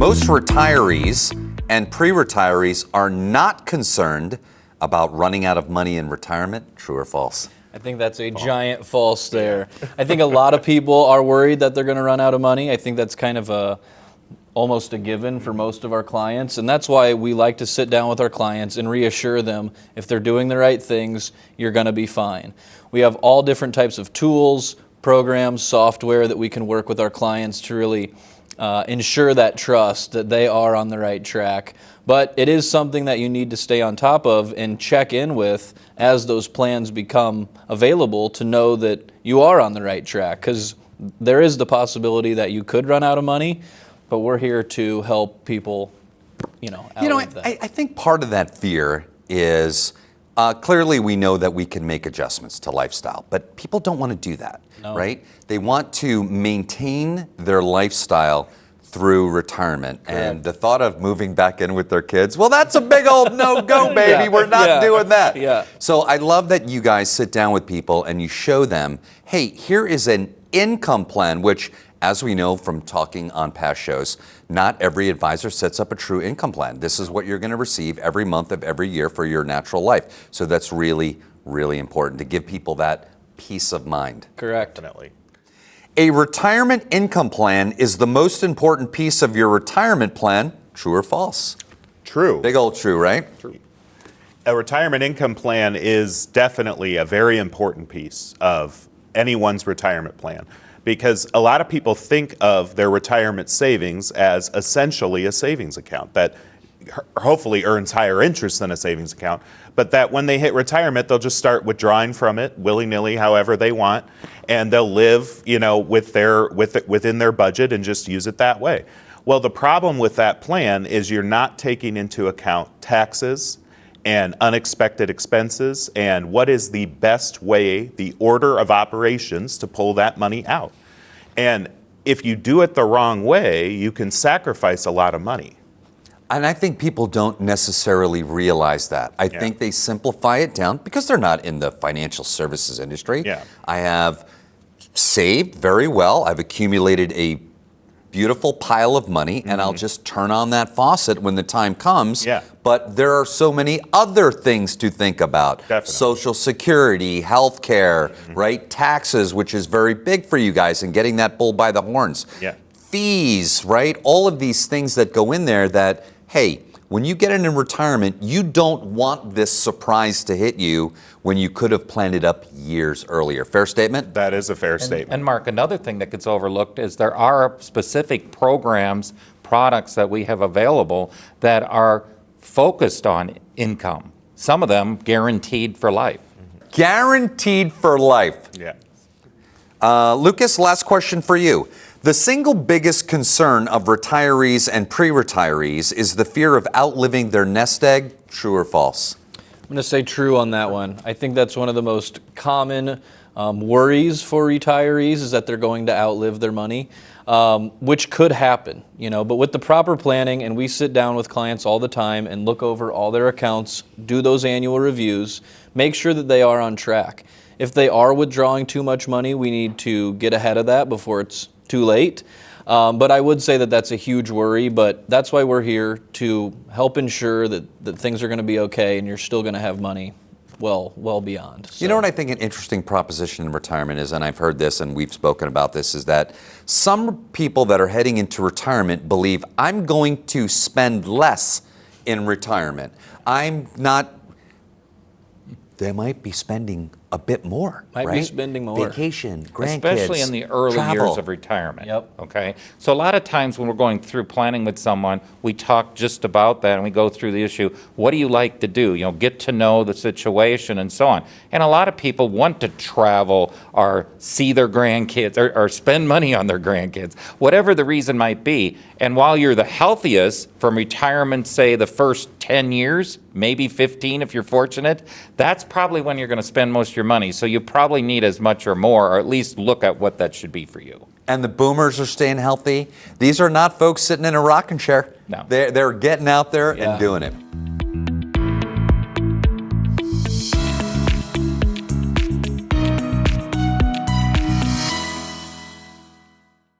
Most retirees and pre-retirees are not concerned about running out of money in retirement. True or false? I think that's a giant false there. I think a lot of people are worried that they're going to run out of money. I think that's kind of almost a given for most of our clients, and that's why we like to sit down with our clients and reassure them if they're doing the right things, you're going to be fine. We have all different types of tools, programs, software that we can work with our clients to really ensure that trust that they are on the right track. But it is something that you need to stay on top of and check in with as those plans become available to know that you are on the right track, because there is the possibility that you could run out of money, but we're here to help people, outlive that. I think part of that fear is clearly we know that we can make adjustments to lifestyle, but people don't want to do that, right? They want to maintain their lifestyle through retirement. Correct. And the thought of moving back in with their kids, well, that's a big old no-go, baby. We're not doing that. Yeah. So I love that you guys sit down with people and you show them, hey, here is an income plan, which, as we know from talking on past shows, not every advisor sets up a true income plan. This is what you're going to receive every month of every year for your natural life. So that's really, really important to give people that peace of mind. Correct. Definitely. A retirement income plan is the most important piece of your retirement plan. True or false? True. Big old true, right? True. A retirement income plan is definitely a very important piece of anyone's retirement plan, because a lot of people think of their retirement savings as essentially a savings account that hopefully earns higher interest than a savings account, but that when they hit retirement, they'll just start withdrawing from it willy-nilly, however they want, and they'll live, within their budget and just use it that way. Well, the problem with that plan is you're not taking into account taxes and unexpected expenses and what is the best way, the order of operations to pull that money out. And if you do it the wrong way, you can sacrifice a lot of money. And I think people don't necessarily realize that. I think they simplify it down because they're not in the financial services industry. Yeah. I have saved very well. I've accumulated a beautiful pile of money, and I'll just turn on that faucet when the time comes. Yeah. But there are so many other things to think about. Definitely. Social Security, health care, right? Taxes, which is very big for you guys, and getting that bull by the horns. Yeah. Fees, right? All of these things that go in there that, hey, when you get in retirement, you don't want this surprise to hit you when you could have planned it up years earlier. Fair statement? That is a fair statement. And Mark, another thing that gets overlooked is there are specific programs, products that we have available that are focused on income. Some of them guaranteed for life. Guaranteed for life. Yeah. Lucas, last question for you. The single biggest concern of retirees and pre-retirees is the fear of outliving their nest egg. True or false? I'm going to say true on that one. I think that's one of the most common worries for retirees, is that they're going to outlive their money, which could happen, but with the proper planning, and we sit down with clients all the time and look over all their accounts, do those annual reviews, make sure that they are on track. If they are withdrawing too much money, we need to get ahead of that before it's too late. But I would say that that's a huge worry, but that's why we're here to help ensure that things are going to be okay and you're still going to have money well beyond. So. You know what I think an interesting proposition in retirement is, and I've heard this and we've spoken about this, is that some people that are heading into retirement believe I'm going to spend less in retirement. They might be spending a bit more, Might right? be spending more. Vacation, grandkids, Especially in the early travel. years of retirement. Yep. Okay. So a lot of times when we're going through planning with someone, we talk just about that and we go through the issue. What do you like to do? Get to know the situation and so on. And a lot of people want to travel or see their grandkids or spend money on their grandkids, whatever the reason might be. And while you're the healthiest from retirement, say the first 10 years, maybe 15 if you're fortunate, that's probably when you're going to spend most of your money. So you probably need as much or more, or at least look at what that should be for you. And the boomers are staying healthy. These are not folks sitting in a rocking chair. No. They're getting out there and doing it.